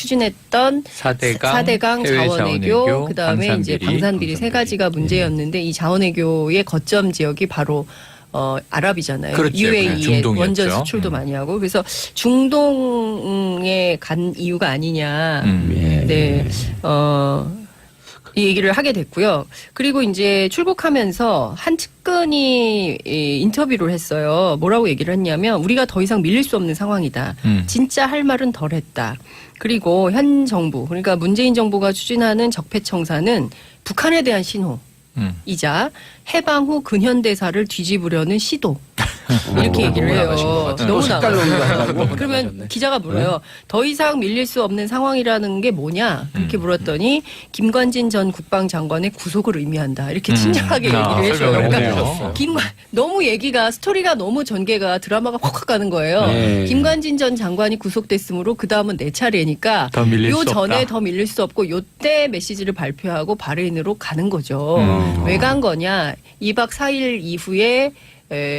추진했던 4대강 자원외교, 그다음에 이제 방산비리 세 가지가 문제였는데 이 자원외교의 거점 지역이 바로 아랍이잖아요. 그렇죠. UAE에 네, 원전 수출도 많이 하고 그래서 중동에 간 이유가 아니냐. 네. 이 얘기를 하게 됐고요. 그리고 이제 출국하면서 한 측근이 인터뷰를 했어요. 뭐라고 얘기를 했냐면 우리가 더 이상 밀릴 수 없는 상황이다. 진짜 할 말은 덜 했다. 그리고 현 정부, 그러니까 문재인 정부가 추진하는 적폐청사는 북한에 대한 신호이자 해방 후 근현대사를 뒤집으려는 시도. 이렇게 얘기를 해요. 너무 나가요. 그러면 기자가 물어요. 더 이상 밀릴 수 없는 상황이라는 게 뭐냐? 그렇게 물었더니 김관진 전 국방장관의 구속을 의미한다. 이렇게 친절하게 얘기를 해줘요. 그러니까 너무 얘기가 스토리가 너무 전개가 드라마가 확확 가는 거예요. 네. 김관진 전 장관이 구속됐으므로 그 다음은 내 차례니까 요 전에 더 밀릴 수 없고 요때 메시지를 발표하고 바레인으로 가는 거죠. 왜 간 거냐? 2박 4일 이후에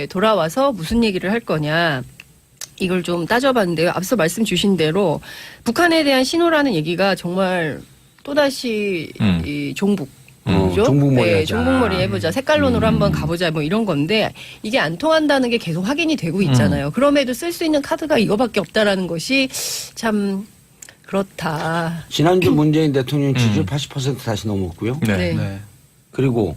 돌아와서 무슨 얘기를 할 거냐 이걸 좀 따져봤는데요. 앞서 말씀 주신 대로 북한에 대한 신호라는 얘기가 정말 또다시 이 종북 종북머리 하자. 종북머리 해보자. 색깔론으로 한번 가보자. 뭐 이런 건데 이게 안 통한다는 게 계속 확인이 되고 있잖아요. 그럼에도 쓸 수 있는 카드가 이거밖에 없다라는 것이 참 그렇다. 지난주 문재인 대통령 지지율 80% 다시 넘었고요. 네. 그리고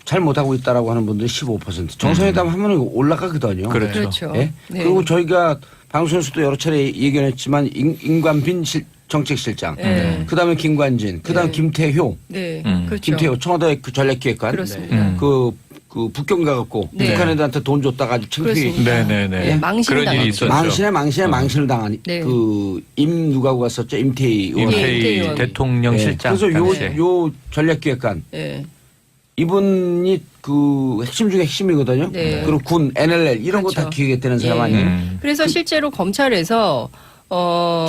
잘 못하고 있다라고 하는 분들이 15%. 정상회담 하면 올라가거든요. 그렇죠. 예? 네. 그리고 저희가 방송에서도 여러 차례 예견했지만 임관빈 정책실장, 그다음에 김관진, 그다음 김태효, 그렇죠. 김태효 청와대 그 전략기획관, 그렇습니다. 그 북경 가갖고 북한애들한테 돈 줬다가 아주 창피해. 네, 망신을 그런 일이 있었죠. 망신을 당한 그 누가고 갔었죠. 임태희 의원. 임태희 대통령 실장. 그래서 요 전략기획관. 이분이 그 핵심 중에 핵심이거든요. 그리고 군, NLL 이런 거 다 기획했다는 사람 아니에요. 그래서 실제로 검찰에서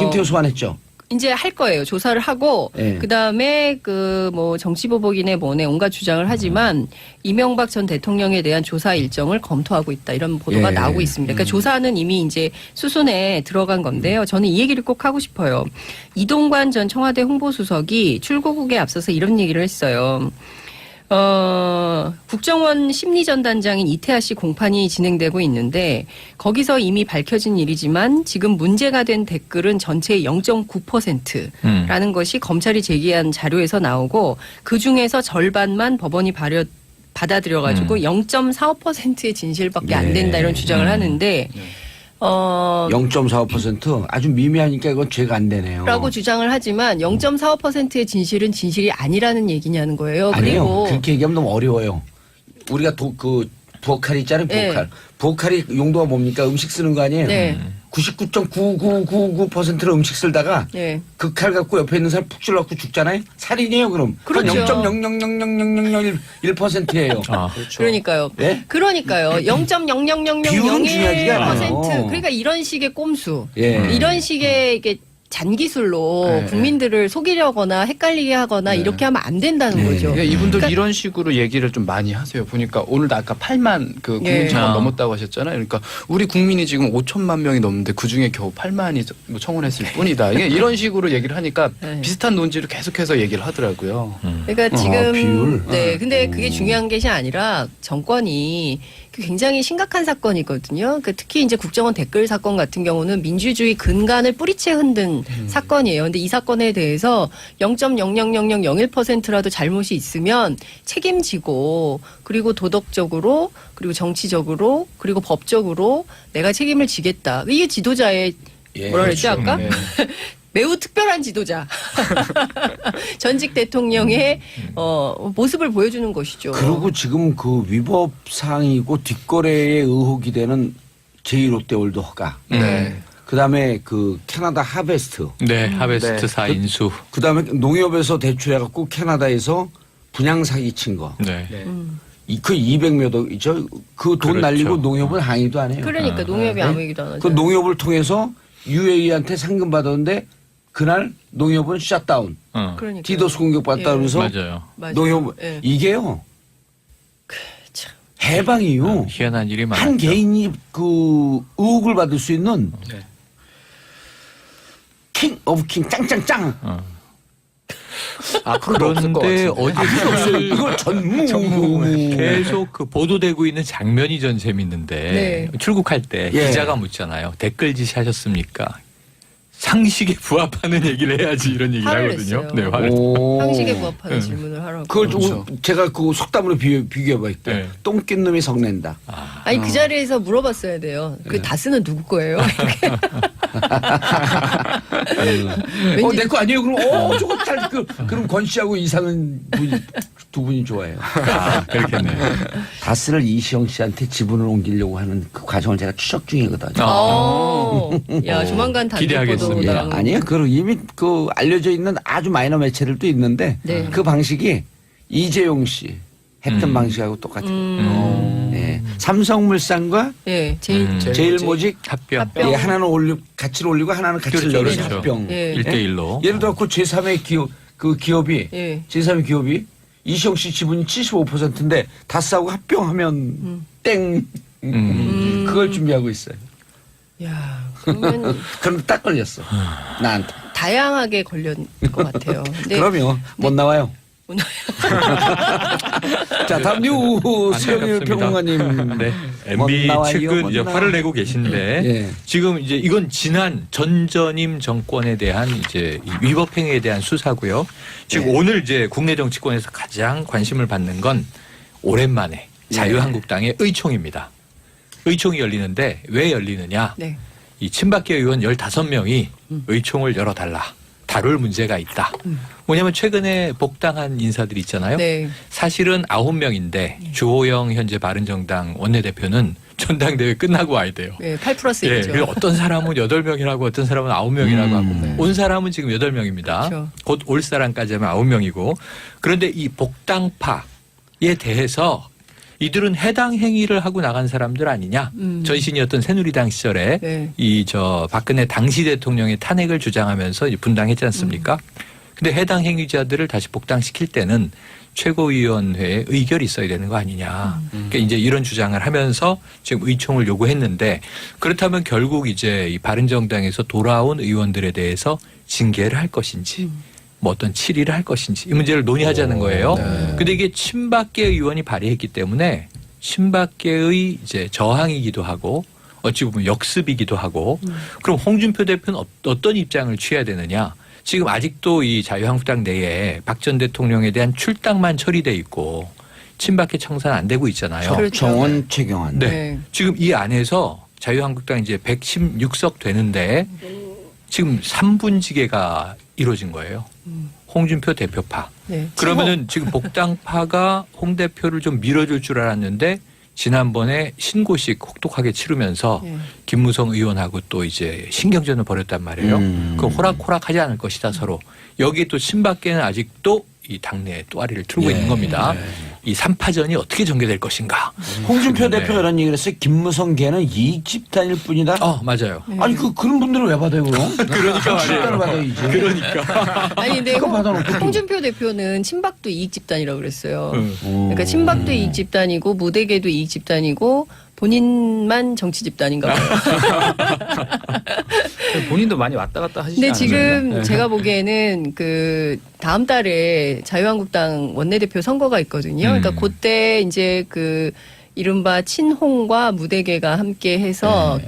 김태호 소환했죠. 이제 할 거예요. 조사를 하고 그다음에 그 뭐 정치보복이네 뭐네 온갖 주장을 하지만 이명박 전 대통령에 대한 조사 일정을 검토하고 있다. 이런 보도가 나오고 있습니다. 그러니까 조사는 이미 이제 수순에 들어간 건데요. 저는 이 얘기를 꼭 하고 싶어요. 이동관 전 청와대 홍보수석이 출고국에 앞서서 이런 얘기를 했어요. 국정원 심리전단장인 이태하 씨 공판이 진행되고 있는데 거기서 이미 밝혀진 일이지만 지금 문제가 된 댓글은 전체의 0.9%라는 것이 검찰이 제기한 자료에서 나오고 그중에서 절반만 법원이 받아들여가지고 0.45%의 진실밖에 안 된다 이런 주장을 하는데 0.45% 아주 미미하니까 이건 죄가 안 되네요. 라고 주장을 하지만 0.45%의 진실은 진실이 아니라는 얘기냐는 거예요. 아니에요. 그리고 그렇게 얘기하면 너무 어려워요. 우리가 부엌칼 있잖아요. 부엌칼. 부엌칼이 용도가 뭡니까? 음식 쓰는 거 아니에요. 99.9999%로 음식 쓸다가 그 칼 갖고 옆에 있는 사람 푹 찔러갖고 죽잖아요. 살인이에요 그럼. 그렇죠. 0.0000001%예요. 그렇죠. 그러니까요. 네? 그러니까요. 0.0000001%. 비율은 중요하지가 않아요. 그러니까 이런 식의 꼼수. 예. 이런 식의 이게 잔기술로 국민들을 속이려거나 헷갈리게 하거나 이렇게 하면 안 된다는 거죠. 그러니까 이분들 이런 식으로 얘기를 좀 많이 하세요. 보니까 오늘도 아까 8만 그 국민 청원 넘었다고 하셨잖아요. 그러니까 우리 국민이 지금 5천만 명이 넘는데 그중에 겨우 8만이 청원했을 뿐이다. 이런 식으로 얘기를 하니까 비슷한 논지를 계속해서 얘기를 하더라고요. 그러니까 지금 비율. 근데 그게 중요한 것이 아니라 정권이 굉장히 심각한 사건이거든요. 그러니까 특히 이제 국정원 댓글 사건 같은 경우는 민주주의 근간을 뿌리채 흔든 사건이에요. 근데 이 사건에 대해서 0.00001%라도 잘못이 있으면 책임지고 그리고 도덕적으로 그리고 정치적으로 그리고 법적으로 내가 책임을 지겠다. 이게 지도자의 뭐라 그랬지 아까? 매우 특별한 지도자. 전직 대통령의 모습을 보여주는 것이죠. 그리고 지금 그 위법 사항이고 뒷거래의 의혹이 되는 제2롯데월드 허가. 그다음에 그 캐나다 하베스트. 하베스트 4인수. 그다음에 농협에서 대출해갖고 캐나다에서 분양 사기 친 거. 그 200몇 억이죠. 그 돈 날리고 농협은 항의도 안 해요. 그러니까 농협이 아무 얘기도 안 하죠. 그 농협을 통해서 UAE한테 상금 받았는데 그날 농협은 샷다운. 디도스 공격받다 그러면서 농협 이게요. 해방이요. 희한한 일이 많았죠. 한 개인이 그 의혹을 받을 수 있는 킹 오브 킹 짱짱짱. 그런데 어제 이거 전무 계속 그 보도되고 있는 장면이 전 재밌는데 네. 출국할 때 예. 기자가 묻잖아요. 댓글 지시하셨습니까? 상식에 부합하는 얘기를 해야지 이런 얘기를 화를 하거든요. 냈어요. 네, 화를. 상식에 부합하는 질문을 하라고. 그걸 좀 그렇죠. 제가 그 속담으로 비교해봐 있대. 네. 똥 낀 놈이 성낸다. 아니 그 자리에서 물어봤어야 돼요. 그 다스는 누구 거예요? 왠지- 내 거 아니에요? 그럼 저거 그럼 권 씨하고 이상은 두 분이 좋아해요. 그렇겠네요. 다스를 이시영 씨한테 지분을 옮기려고 하는 그 과정을 제가 추적 중이거든요. 야 조만간 단독 기대하겠습니다. 보도 나오는. 아니에요. 그 이미 그 알려져 있는 아주 마이너 매체들도 있는데 네. 그 방식이 이재용 씨 했던 방식하고 똑같아요. 예. 삼성물산과 예, 제일 제일모직 합병. 예, 하나는 가치를 올리고 하나는 가치를 그렇죠, 내리는 그렇죠. 합병. 예. 1대1로. 예를 들어 그 제3의 기업 그 기업이 예. 제3의 기업이 이시영 씨 지분이 75%인데 다스하고 합병하면 땡. 그걸 준비하고 있어요. 야 그러면 그런데 딱 걸렸어. 나한테. 다양하게 걸릴 것 같아요. 근데 그럼요. 못 나와요. 오늘 자, 다음 뉴스 수영일 평론가님. 네. 못 MB 나와요, 측은 못 이제 나와요. 화를 내고 계신데 예. 지금 이제 이건 지난 전전임 정권에 대한 이제 이 위법 행위에 대한 수사고요. 지금 오늘 이제 국내 정치권에서 가장 관심을 받는 건 오랜만에 자유한국당의 의총입니다. 의총이 열리는데 왜 열리느냐? 네. 이 친박계 의원 15명이 의총을 열어달라. 다룰 문제가 있다. 뭐냐면 최근에 복당한 인사들이 있잖아요. 네. 사실은 9명인데 주호영 현재 바른정당 원내대표는 전당대회 끝나고 와야 돼요. 네, 8+1이죠. 예, 그래서 어떤 사람은 8명이라고 어떤 사람은 9명이라고 하고 온 사람은 지금 8명입니다. 그렇죠. 곧 올 사람까지 하면 9명이고 그런데 이 복당파에 대해서 이들은 해당 행위를 하고 나간 사람들 아니냐. 전신이었던 새누리당 시절에 네. 이 박근혜 당시 대통령의 탄핵을 주장하면서 이제 분당했지 않습니까? 근데 해당 행위자들을 다시 복당시킬 때는 최고위원회에 의결이 있어야 되는 거 아니냐. 그러니까 이제 이런 주장을 하면서 지금 의총을 요구했는데 그렇다면 결국 이제 이 바른정당에서 돌아온 의원들에 대해서 징계를 할 것인지 뭐 어떤 치리를 할 것인지 이 문제를 논의하자는 거예요. 근데 이게 친박계 의원이 발의했기 때문에 친박계의 이제 저항이기도 하고 어찌 보면 역습이기도 하고 그럼 홍준표 대표는 어떤 입장을 취해야 되느냐. 지금 아직도 이 자유한국당 내에 박 전 대통령에 대한 출당만 처리돼 있고 친박계 청산 안 되고 있잖아요. 그렇죠. 정원 최경환. 네. 네. 지금 이 안에서 자유한국당 이제 116석 되는데 지금 3분지계가 이루어진 거예요. 홍준표 대표파. 네. 그러면은 지금 복당파가 홍 대표를 좀 밀어줄 줄 알았는데 지난번에 신고식 혹독하게 치르면서 네. 김무성 의원하고 또 이제 신경전을 벌였단 말이에요. 그 호락호락하지 않을 것이다 서로. 여기에 또 친박계는 아직도 이 당내에 또아리를 틀고 있는 겁니다. 이 3파전이 어떻게 전개될 것인가. 홍준표 네. 대표가 이런 얘기를 했어요. 김무성 걔는 이익 집단일 뿐이다. 맞아요. 아니 그런 분들은 왜 받아요 그럼? 그러니까 집단을 말이에요. 받아야지. 그러니까. 아니 근데 그거 받아놓고 홍준표 대표는 친박도 이익 집단이라고 그랬어요. 음. 그러니까 친박도 이익 집단이고 무대계도 이익 집단이고 본인만 정치 집단인가 봐요. 본인도 많이 왔다 갔다 하시지 근데 않나요? 지금 제가 보기에는 그 다음 달에 자유한국당 원내대표 선거가 있거든요. 그러니까 그때 이제 그 이른바 친홍과 무대계가 함께 해서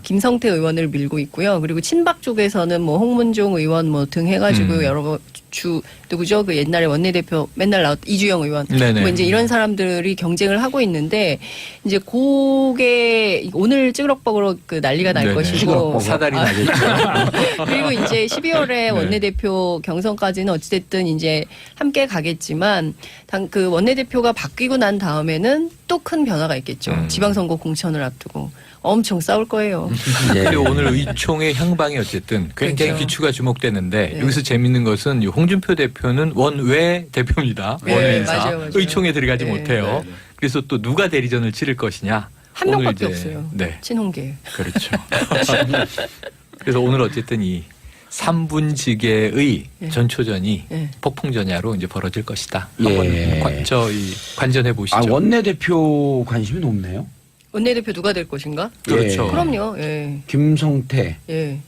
김성태 의원을 밀고 있고요. 그리고 친박 쪽에서는 뭐 홍문종 의원 뭐 등 해가지고 여러 누구죠? 그 옛날에 원내대표 맨날 나왔 이주영 의원. 네네. 뭐 이제 이런 사람들이 경쟁을 하고 있는데 이제 그게 오늘 찌그럭버그럭 그 난리가 날 네네. 것이고 찌그럭버그럭. 사달이 나겠죠. 그리고 이제 12월에 원내대표 경선까지는 어찌됐든 이제 함께 가겠지만 그 원내대표가 바뀌고 난 다음에는 또 큰 변화가 있겠죠. 지방선거 공천을 앞두고 엄청 싸울 거예요. 그리고 오늘 의총의 향방이 어쨌든 굉장히 그렇죠. 귀추가 주목되는데 네. 여기서 재밌는 것은 이 홍준표 대표는 원외 대표입니다. 네, 원외인사. 맞아요. 의총에 들어가지 네. 못해요. 그래서 또 누가 대리전을 치를 것이냐. 한 오늘 명밖에 이제 없어요. 네, 친홍계. 그렇죠. 그래서 오늘 어쨌든 이 3분지계의 네. 전초전이 네. 폭풍전야로 이제 벌어질 것이다. 예. 한번 관전해 보시죠. 원내대표 관심이 높네요. 원내대표 누가 될 것인가? 그렇죠. 예. 그럼요. 예. 김성태 예.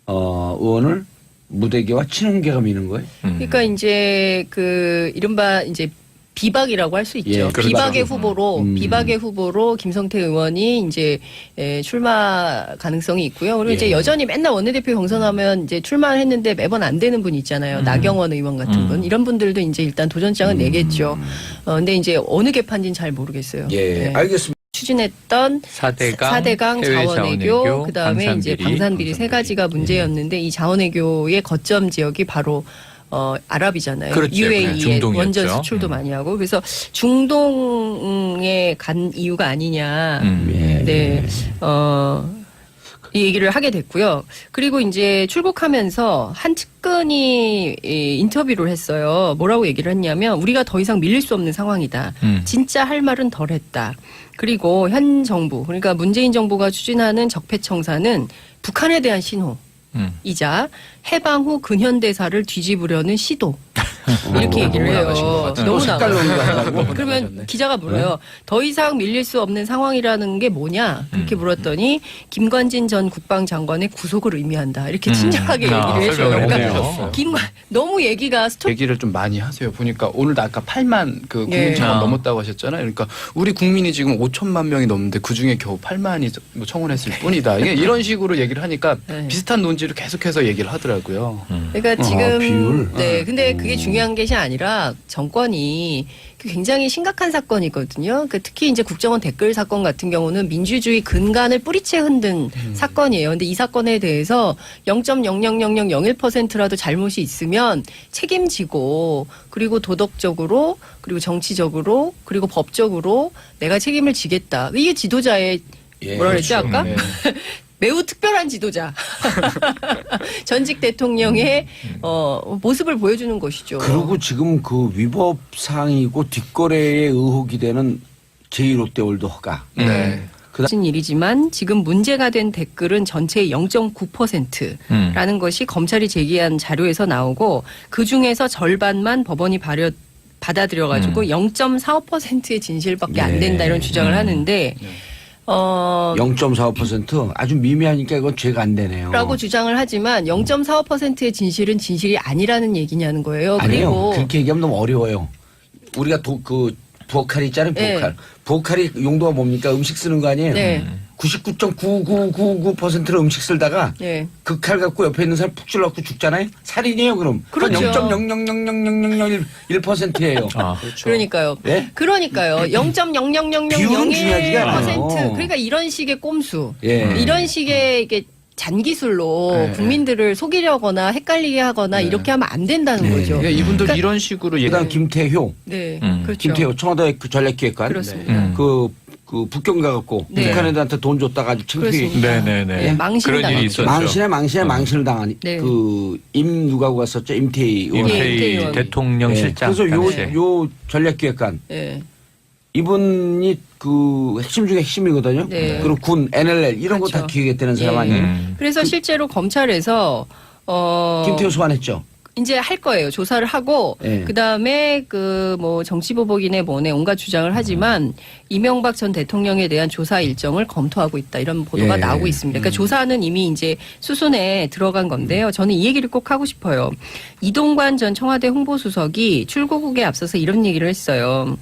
의원을 무대계와 친윤계가 미는 거예요? 그러니까 이제 그 이른바 이제 비박이라고 할 수 있죠. 예, 비박의 후보로 비박의 후보로 김성태 의원이 이제 출마 가능성이 있고요. 그리고 이제 여전히 맨날 원내대표 경선하면 이제 출마를 했는데 매번 안 되는 분 있잖아요. 나경원 의원 같은 분. 이런 분들도 이제 일단 도전장은 내겠죠. 근데 이제 어느 개판인지는 잘 모르겠어요. 예, 네. 알겠습니다. 추진했던 4대강, 자원외교, 그다음에 이제 방산비리, 방산비리 세 가지가 문제였는데 이 자원외교의 거점 지역이 바로 아랍이잖아요. 그렇죠. UAE에 중동이었죠. 원전 수출도 많이 하고 그래서 중동에 간 이유가 아니냐. 네. 이 얘기를 하게 됐고요. 그리고 이제 출국하면서 한 측근이 인터뷰를 했어요. 뭐라고 얘기를 했냐면 우리가 더 이상 밀릴 수 없는 상황이다. 진짜 할 말은 덜 했다. 그리고 현 정부, 그러니까 문재인 정부가 추진하는 적폐청사는 북한에 대한 신호이자 해방 후 근현대사를 뒤집으려는 시도. 이렇게 얘기를 해요. 너무 나가요. 그러면 기자가 물어요. 더 이상 밀릴 수 없는 상황이라는 게 뭐냐? 그렇게 물었더니 김관진 전 국방장관의 구속을 의미한다. 이렇게 친절하게 얘기를 해줘요. 그러니까 너무 얘기가 얘기를 좀 많이 하세요. 보니까 오늘도 아까 8만 그 국민 청원 넘었다고 하셨잖아요. 그러니까 우리 국민이 지금 5천만 명이 넘는데 그 중에 겨우 8만이 뭐 청원했을 뿐이다. 이게 이런 식으로 얘기를 하니까 비슷한 논지를 계속해서 얘기를 하더라고요. 그러니까 지금 비율. 네, 근데 그게 중요한 것이 아니라 정권이 굉장히 심각한 사건이거든요. 그러니까 특히 이제 국정원 댓글 사건 같은 경우는 민주주의 근간을 뿌리채 흔든 사건이에요. 근데 이 사건에 대해서 0.00001%라도 잘못이 있으면 책임지고 그리고 도덕적으로 그리고 정치적으로 그리고 법적으로 내가 책임을 지겠다. 이게 지도자의 뭐라 그랬지 아까? 매우 특별한 지도자. 전직 대통령의 모습을 보여주는 것이죠. 그리고 지금 그 위법 사항이고 뒷거래의 의혹이 되는 제1롯데월드 허가. 네. 진 일이지만 지금 문제가 된 댓글은 전체의 0.9%라는 것이 검찰이 제기한 자료에서 나오고 그중에서 절반만 법원이 받아들여가지고 0.45%의 진실밖에 안 된다 이런 주장을 하는데 0.45% 아주 미미하니까 이건 죄가 안 되네요. 라고 주장을 하지만 0.45%의 진실은 진실이 아니라는 얘기냐는 거예요. 아니요. 그리고 그렇게 얘기하면 너무 어려워요. 우리가 부엌칼 있잖아요. 부엌칼. 네. 부엌칼이 용도가 뭡니까? 음식 쓰는 거 아니에요? 네. 99.9999%를 음식 쓸다가 네. 그 칼 갖고 옆에 있는 사람 푹 찔러갖고 죽잖아요. 살인이에요 그럼. 그렇죠. 0.0000001%예요. 그렇죠. 그러니까요. 네? 그러니까요. 비율은 중요하지가 않아요. 0.00001%. 그러니까 이런 식의 꼼수. 예. 이런 식의 이게 잔기술로 국민들을 속이려거나 헷갈리게 하거나 이렇게 하면 안 된다는 거죠. 그러니까 이분들 이런 식으로 그다음 김태효. 네. 그렇죠. 김태효 청와대 그 전략기획관. 그렇습니다. 그 북경 가갖고 네. 북한 애들한테 돈 줬다가 아주 창피해. 그렇습니다. 네네네. 망신을 그런 일이 있었죠. 망신을 당한 네. 그 누가 갔었죠? 임태희 의원. 임태희 의원. 대통령 예. 실장. 그래서 당시에. 요 전략기획관 네. 이분이 그 핵심 중에 핵심이거든요. 네. 그리고 군, NLL 이런 거 다 그렇죠. 기획했다는 사람 예. 아니에요? 그래서 실제로 검찰에서 김태호 소환했죠. 이제 할 거예요. 조사를 하고 예. 그다음에 그 뭐 정치보복이네 뭐네 온갖 주장을 하지만 이명박 전 대통령에 대한 조사 일정을 검토하고 있다. 이런 보도가 예. 나오고 있습니다. 그러니까 조사는 이미 이제 수순에 들어간 건데요. 저는 이 얘기를 꼭 하고 싶어요. 이동관 전 청와대 홍보수석이 출고국에 앞서서 이런 얘기를 했어요.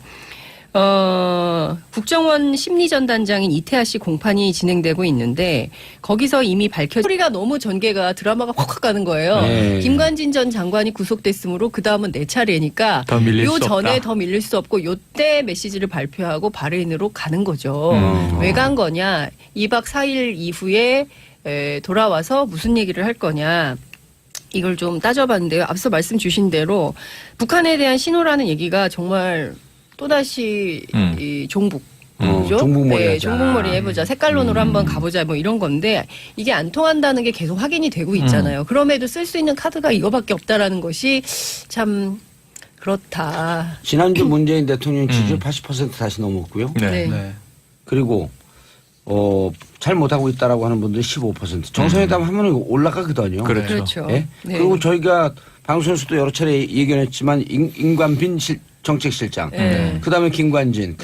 국정원 심리전단장인 이태하 씨 공판이 진행되고 있는데 거기서 이미 소리가 너무 전개가 드라마가 확확 가는 거예요. 네. 김관진 전 장관이 구속됐으므로 그 다음은 내 차례니까 더 밀릴 요 수 전에 없다. 더 밀릴 수 없고 요때 메시지를 발표하고 바레인으로 가는 거죠. 왜 간 거냐? 2박 4일 이후에 돌아와서 무슨 얘기를 할 거냐? 이걸 좀 따져봤는데요. 앞서 말씀 주신 대로 북한에 대한 신호라는 얘기가 정말 또다시 이 종북. 그죠? 종북머리 네, 하자. 종북머리 해보자. 색깔론으로 한번 가보자. 뭐 이런 건데 이게 안 통한다는 게 계속 확인이 되고 있잖아요. 그럼에도 쓸 수 있는 카드가 이거밖에 없다라는 것이 참 그렇다. 지난주 문재인 대통령 지지율 80% 다시 넘었고요. 네. 네. 그리고 잘 못하고 있다라고 하는 분들이 15%. 정상회담 하면 올라가거든요. 그렇죠. 예? 네. 그리고 저희가 방송에서도 여러 차례 얘기했지만 임관빈 정책실장, 네. 그다음에 김관진.